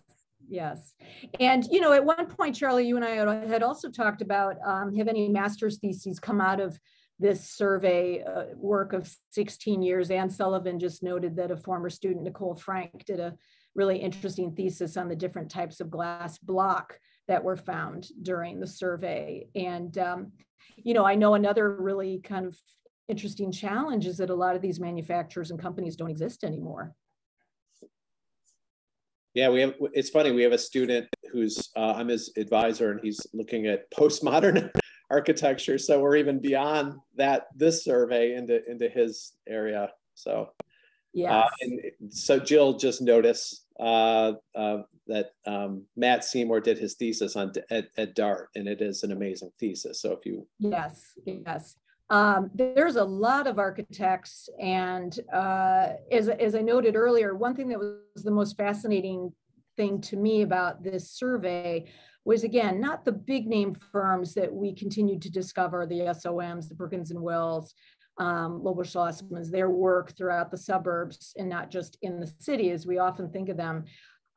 Yes. And, you know, at one point, Charlie, you and I had also talked about have any master's theses come out of this survey work of 16 years. Ann Sullivan just noted that a former student, Nicole Frank, did a really interesting thesis on the different types of glass block that were found during the survey. And, you know, I know another really kind of interesting challenge is that a lot of these manufacturers and companies don't exist anymore.
Yeah, it's funny, we have a student who's, I'm his advisor, and he's looking at postmodern architecture. So we're even beyond this survey into his area. So,
yes.
And so Jill just noticed that Matt Seymour did his thesis at DART, and it is an amazing thesis. So if you.
Yes. There's a lot of architects, and as I noted earlier, one thing that was the most fascinating thing to me about this survey was, again, not the big name firms that we continued to discover, the SOMs, the Perkins and Wills, Lobo Schlossman's, their work throughout the suburbs and not just in the city as we often think of them,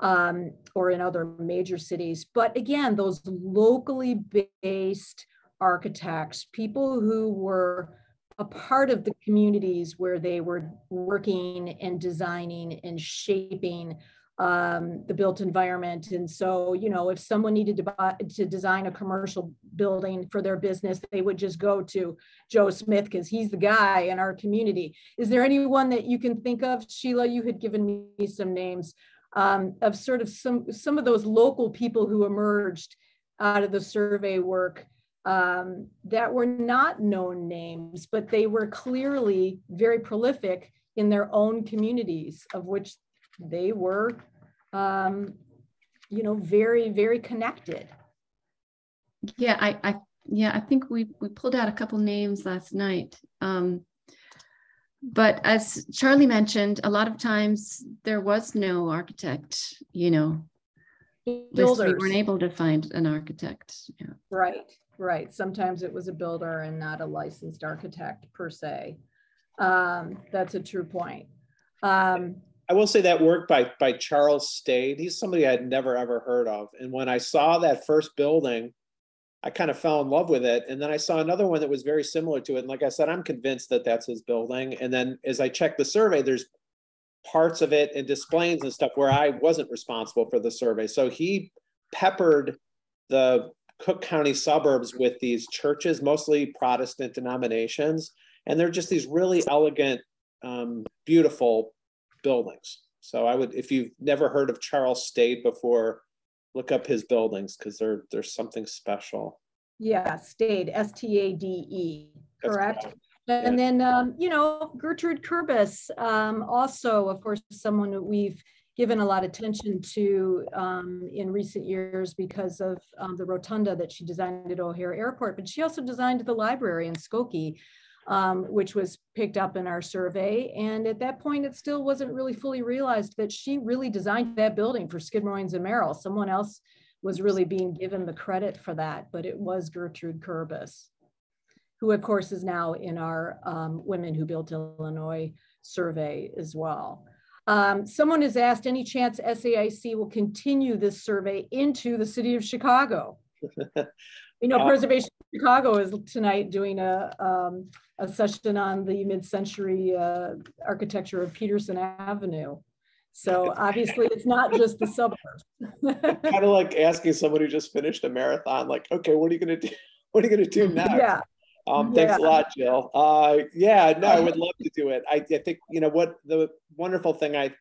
or in other major cities. But again, those locally based architects, people who were a part of the communities where they were working and designing and shaping the built environment. And so, you know, if someone needed to design a commercial building for their business, they would just go to Joe Smith because he's the guy in our community. Is there anyone that you can think of? Sheila, you had given me some names of sort of some of those local people who emerged out of the survey work that were not known names, but they were clearly very prolific in their own communities, of which they were, you know, very, very connected.
Yeah, I think we pulled out a couple names last night. But as Charlie mentioned, a lot of times there was no architect, you know, list. We weren't able to find an architect. Yeah.
Right. Sometimes it was a builder and not a licensed architect per se. That's a true point.
I will say that work by Charles Stade, he's somebody I'd never, ever heard of. And when I saw that first building, I kind of fell in love with it. And then I saw another one that was very similar to it. And like I said, I'm convinced that that's his building. And then as I checked the survey, there's parts of it and displays and stuff where I wasn't responsible for the survey. So he peppered the Cook County suburbs with these churches, mostly Protestant denominations. And they're just these really elegant, beautiful buildings. So I would, if you've never heard of Charles Stade before, look up his buildings because there's something special.
Yeah, Stade, S-T-A-D-E, correct?
Yeah.
And then, you know, Gertrude Kurbis, also, of course, someone that we've given a lot of attention to in recent years because of the rotunda that she designed at O'Hare Airport, but she also designed the library in Skokie, which was picked up in our survey. And at that point, it still wasn't really fully realized that she really designed that building for Skidmore, and Merrill. Someone else was really being given the credit for that, but it was Gertrude Kurbis, who of course is now in our Women Who Built Illinois survey as well. Someone has asked, any chance SAIC will continue this survey into the city of Chicago? You know, Preservation Chicago is tonight doing a session on the mid-century architecture of Peterson Avenue. So obviously it's not just the suburbs.
Kind of like asking someone who just finished a marathon, like, okay, what are you going to do? What are you going to do next?
Yeah.
Thanks a lot, Jill. Yeah, no, I would love to do it. I think, you know, what the wonderful thing I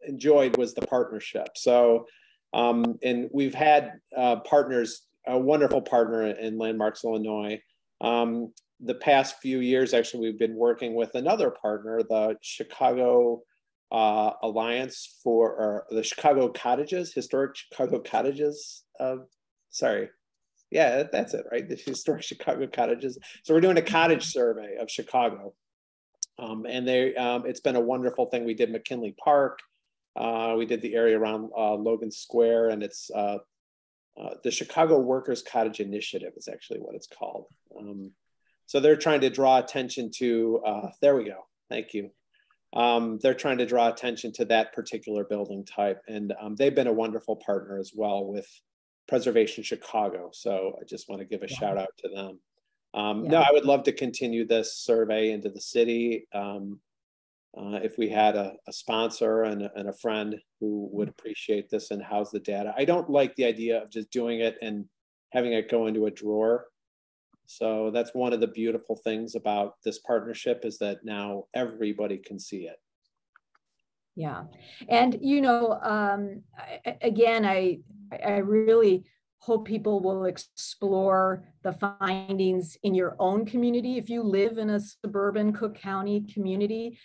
enjoyed was the partnership. So, and we've had partners, a wonderful partner in Landmarks, Illinois. The past few years, actually, we've been working with another partner, the Chicago Alliance for the Chicago Cottages, Historic Chicago Cottages. Sorry. Yeah, that's it, right? The Historic Chicago Cottages. So we're doing a cottage survey of Chicago. And it's been a wonderful thing. We did McKinley Park. We did the area around Logan Square, and it's the Chicago Workers Cottage Initiative is actually what it's called. So they're trying to draw attention to, there we go, thank you. They're trying to draw attention to that particular building type. And they've been a wonderful partner as well with Preservation Chicago. So I just want to give a shout out to them. No, I would love to continue this survey into the city. if we had a sponsor and a friend who would appreciate this and house the data. I don't like the idea of just doing it and having it go into a drawer. So that's one of the beautiful things about this partnership, is that now everybody can see it.
Yeah. And, again, I really hope people will explore the findings in your own community. If you live in a suburban Cook County community,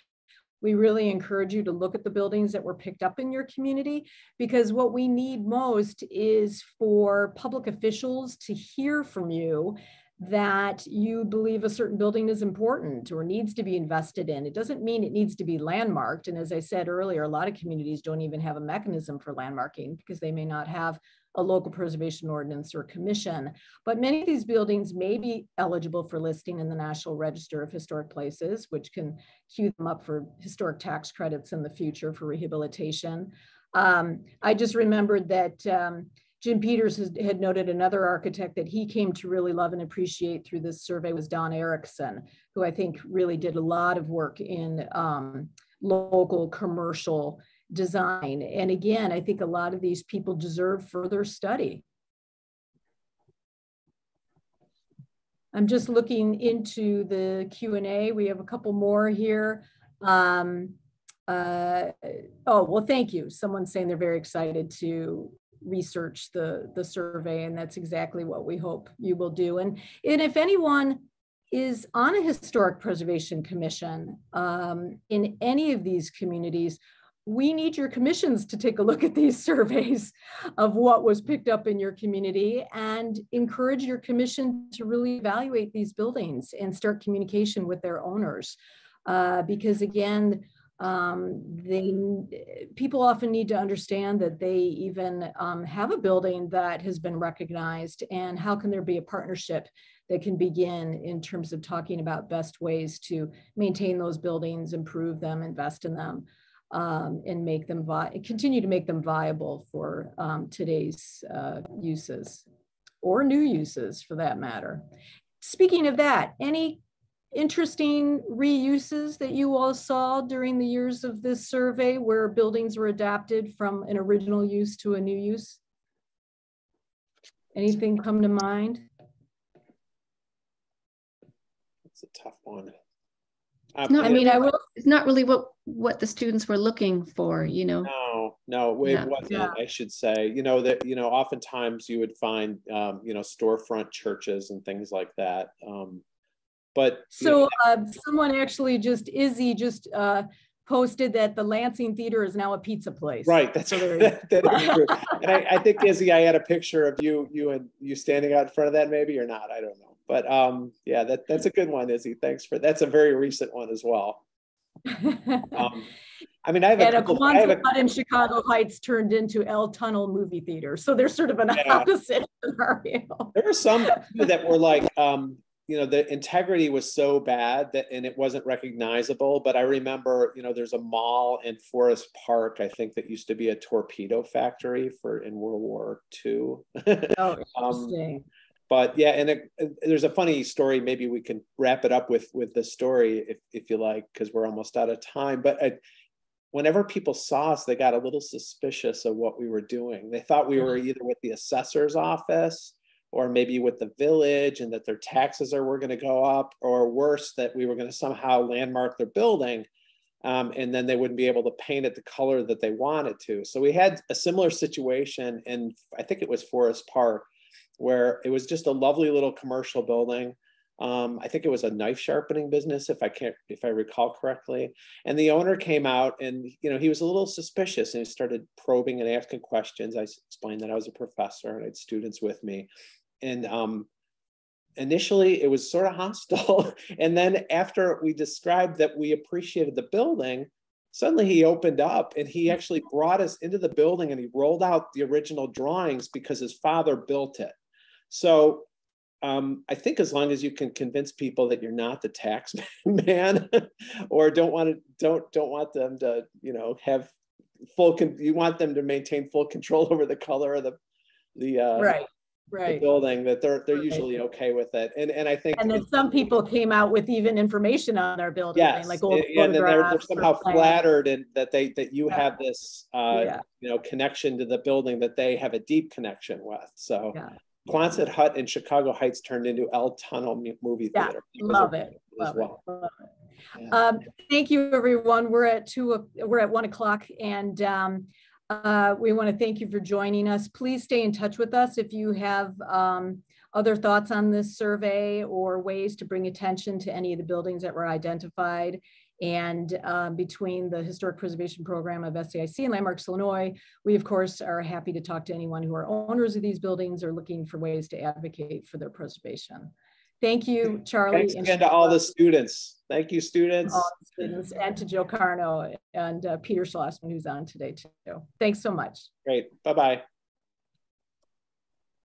we really encourage you to look at the buildings that were picked up in your community, because what we need most is for public officials to hear from you that you believe a certain building is important or needs to be invested in. It doesn't mean it needs to be landmarked. And as I said earlier, a lot of communities don't even have a mechanism for landmarking because they may not have a local preservation ordinance or commission. But many of these buildings may be eligible for listing in the National Register of Historic Places, which can queue them up for historic tax credits in the future for rehabilitation. I just remembered that Jim Peters had noted another architect that he came to really love and appreciate through this survey was Don Erickson, who I think really did a lot of work in local commercial design. And again, I think a lot of these people deserve further study. I'm just looking into the Q&A. We have a couple more here. Oh, well, thank you. Someone's saying they're very excited to research the survey, and that's exactly what we hope you will do. And if anyone is on a historic preservation commission in any of these communities, we need your commissions to take a look at these surveys of what was picked up in your community and encourage your commission to really evaluate these buildings and start communication with their owners. Because again, people often need to understand that they even have a building that has been recognized, and how can there be a partnership that can begin in terms of talking about best ways to maintain those buildings, improve them, invest in them, and make them continue to make them viable for today's uses or new uses for that matter. Speaking of that, any interesting reuses that you all saw during the years of this survey where buildings were adapted from an original use to a new use? Anything come to mind?
It's a tough one.
It's not really what the students were looking for,
No, it wasn't. Yeah. I should say, oftentimes you would find, storefront churches and things like that. But so
someone actually Izzy posted that the Lansing Theater is now a pizza place.
Right, that's that is true. And I think, Izzy, I had a picture of you standing out in front of that, maybe, or not. I don't know. But yeah, that's a good one, Izzy. Thanks that's a very recent one as well. I mean, I have a Kwanzaa
in Chicago Heights turned into El Tunnel movie theater, so there's sort of an opposite scenario.
There were some that were like, the integrity was so bad and it wasn't recognizable. But I remember, there's a mall in Forest Park, I think, that used to be a torpedo factory in World War II.
Oh, interesting.
But yeah, and there's a funny story. Maybe we can wrap it up with the story if you like, because we're almost out of time. But whenever people saw us, they got a little suspicious of what we were doing. They thought we were either with the assessor's office or maybe with the village, and that their taxes were going to go up, or worse, that we were going to somehow landmark their building, and then they wouldn't be able to paint it the color that they wanted to. So we had a similar situation in, I think it was Forest Park, where it was just a lovely little commercial building. I think it was a knife sharpening business, if I recall correctly. And the owner came out, and he was a little suspicious, and he started probing and asking questions. I explained that I was a professor and I had students with me. And initially it was sort of hostile. And then after we described that we appreciated the building, suddenly he opened up, and he actually brought us into the building, and he rolled out the original drawings because his father built it. So I think as long as you can convince people that you're not the tax man, or don't want them to, have you want them to maintain full control over the color of the
right.
the building, that they're usually okay with it. And I think,
and then some people came out with even information on their building,
yes,
like old
and then they're
photographs
somehow flattered and that you
Yeah.
have this you know, connection to the building that they have a deep connection with. So Quonset Hut in Chicago Heights turned into El Tunnel movie theater.
Love it.
As well.
Love it. Thank you, everyone. We're at 1 o'clock, and we want to thank you for joining us. Please stay in touch with us if you have other thoughts on this survey or ways to bring attention to any of the buildings that were identified. And between the Historic Preservation Program of SAIC and Landmarks Illinois, we of course are happy to talk to anyone who are owners of these buildings or looking for ways to advocate for their preservation. Thank you, Charlie.
Thanks again to all the students. Thank you, students.
All the students, and to Joe Carno and Peter Schlossman, who's on today too. Thanks so much.
Great. Bye-bye.